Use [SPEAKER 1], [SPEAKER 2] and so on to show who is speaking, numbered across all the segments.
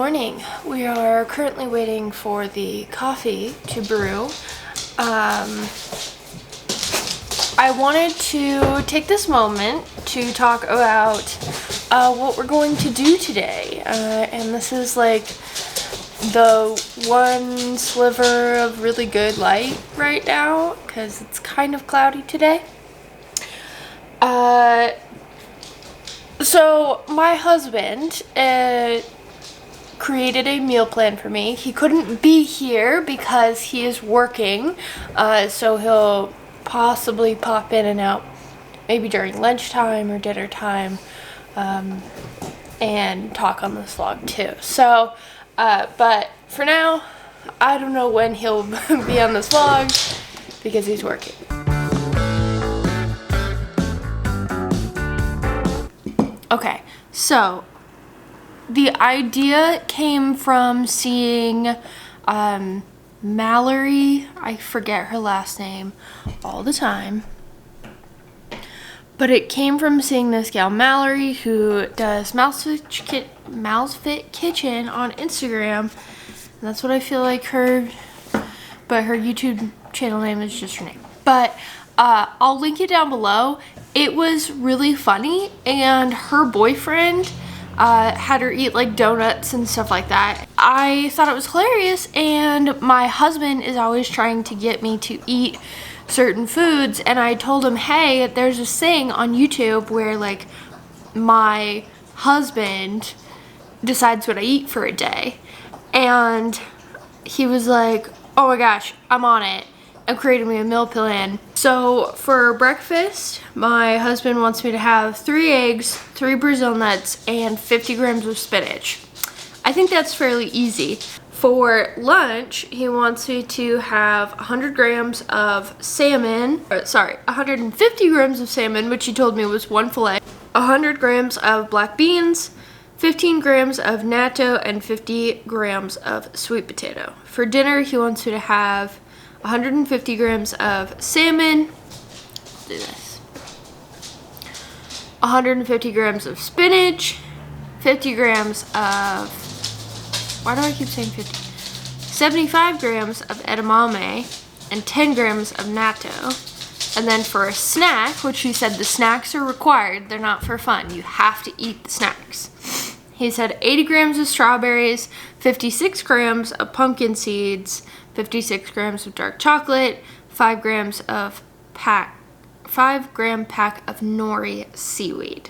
[SPEAKER 1] morning. We are currently waiting for the coffee to brew. I wanted to take this moment to talk about what we're going to do today. And this is like the one sliver of really good light right now because it's kind of cloudy today. So my husband created a meal plan for me. He couldn't be here because he is working, so he'll possibly pop in and out maybe during lunchtime or dinner time and talk on this vlog too. So but for now, I don't know when he'll be on this vlog because he's working. Okay, so the idea came from seeing Mallory, I forget her last name all the time, but it came from seeing this gal Mallory who does Mal's Fit Kitchen on Instagram, and that's what I feel like her, but her YouTube channel name is just her name. But I'll link it down below. It was really funny, and her boyfriend had her eat like donuts and stuff like that. I thought it was hilarious, and my husband is always trying to get me to eat certain foods, and I told him, hey, there's this thing on YouTube where like my husband decides what I eat for a day, and he was like, oh my gosh, I'm on it, and created me a meal plan. So for breakfast, my husband wants me to have 3 eggs, 3 Brazil nuts, and 50 grams of spinach. I think that's fairly easy. For lunch, he wants me to have 100 grams of salmon, 150 grams of salmon, which he told me was 1 fillet, 100 grams of black beans, 15 grams of natto, and 50 grams of sweet potato. For dinner, he wants me to have 150 grams of salmon, let's do this, 150 grams of spinach, 50 grams of, why do I keep saying 50? 75 grams of edamame, and 10 grams of natto. And then for a snack, which he said the snacks are required, they're not for fun, you have to eat the snacks. He said 80 grams of strawberries, 56 grams of pumpkin seeds, 56 grams of dark chocolate, 5 gram pack of nori seaweed.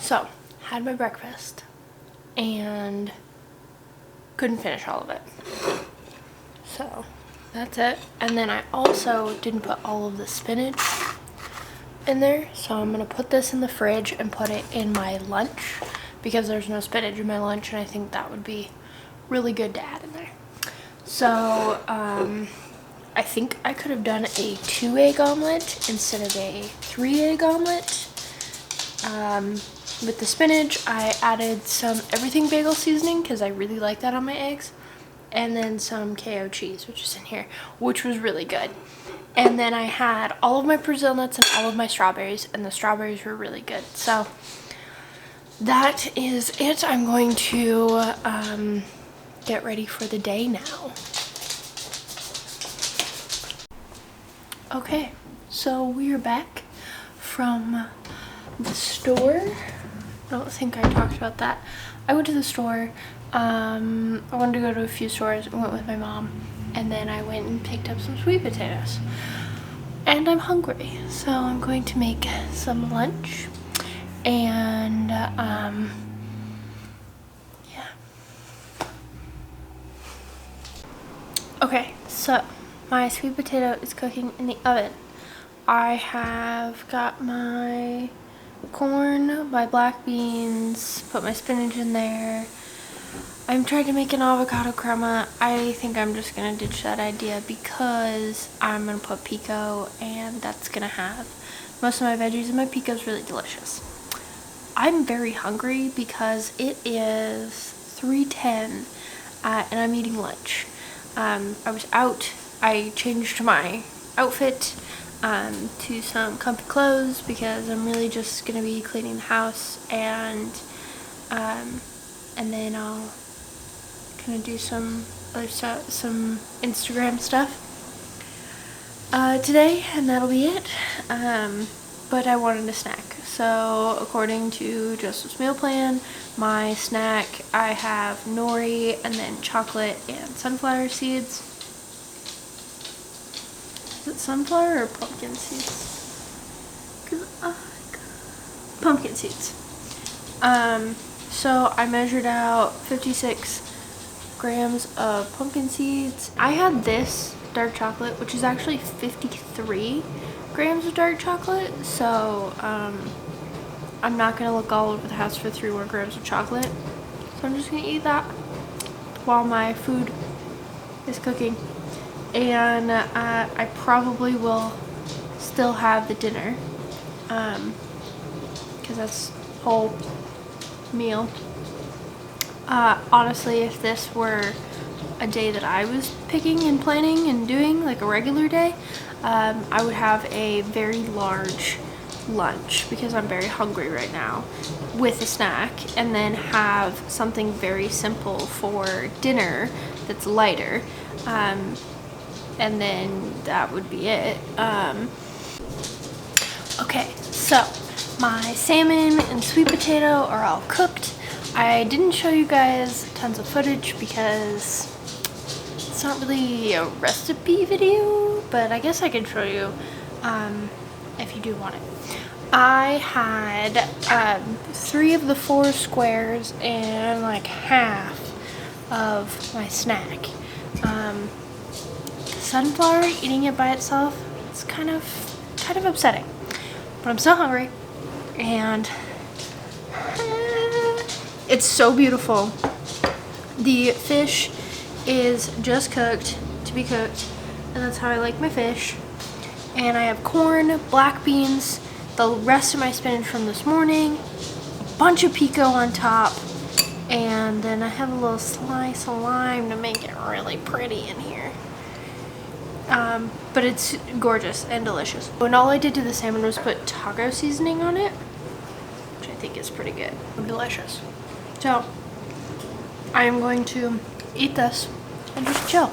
[SPEAKER 1] So, had my breakfast and couldn't finish all of it. So, that's it. And then I also didn't put all of the spinach in there. So I'm going to put this in the fridge and put it in my lunch because there's no spinach in my lunch, and I think that would be really good to add in there. So, I think I could have done a 2-egg omelet instead of a 3-egg omelet. With the spinach, I added some everything bagel seasoning because I really like that on my eggs. and then some KO cheese, which is in here, which was really good. And then I had all of my Brazil nuts and all of my strawberries, and the strawberries were really good. So that is it. I'm going to get ready for the day now. Okay, so we are back from the store. I don't think I talked about that. I went to the store. I wanted to go to a few stores. I went with my mom, and then I went and picked up some sweet potatoes. And I'm hungry, so I'm going to make some lunch. And yeah. Okay, so my sweet potato is cooking in the oven. I have got my corn, my black beans, put my spinach in there. I'm trying to make an avocado crema. I think I'm just gonna ditch that idea because I'm gonna put pico, and that's gonna have most of my veggies, and my pico is really delicious. I'm very hungry because it is 3:10 and I'm eating lunch. I was out. I changed my outfit to some comfy clothes because I'm really just gonna be cleaning the house, and then I'll kind of do some other stuff, some Instagram stuff today, and that'll be it. But I wanted a snack, so according to Joseph's meal plan, my snack, I have nori and then chocolate and sunflower seeds. Is it sunflower or pumpkin seeds? Pumpkin seeds. So I measured out 56 grams of pumpkin seeds. I had this dark chocolate, which is actually 53 grams of dark chocolate, so I'm not gonna look all over the house for 3 more grams of chocolate, so I'm just gonna eat that while my food is cooking. And I probably will still have the dinner because that's whole meal. Honestly, if this were a day that I was picking and planning and doing, like a regular day, I would have a very large lunch because I'm very hungry right now with a snack, and then have something very simple for dinner that's lighter, and then that would be it. Okay, so my salmon and sweet potato are all cooked. I didn't show you guys tons of footage because it's not really a recipe video, but I guess I can show you if you do want it. I had 3 of the 4 squares and like half of my snack. Sunflower, eating it by itself, it's kind of upsetting, but I'm so hungry, and it's so beautiful. The fish is just cooked to be cooked, and that's how I like my fish. And I have corn, black beans, the rest of my spinach from this morning, a bunch of pico on top, and then I have a little slice of lime to make it really pretty in here. But it's gorgeous and delicious. And all I did to the salmon was put taco seasoning on it, which I think is pretty good and delicious. So I am going to eat this and just chill.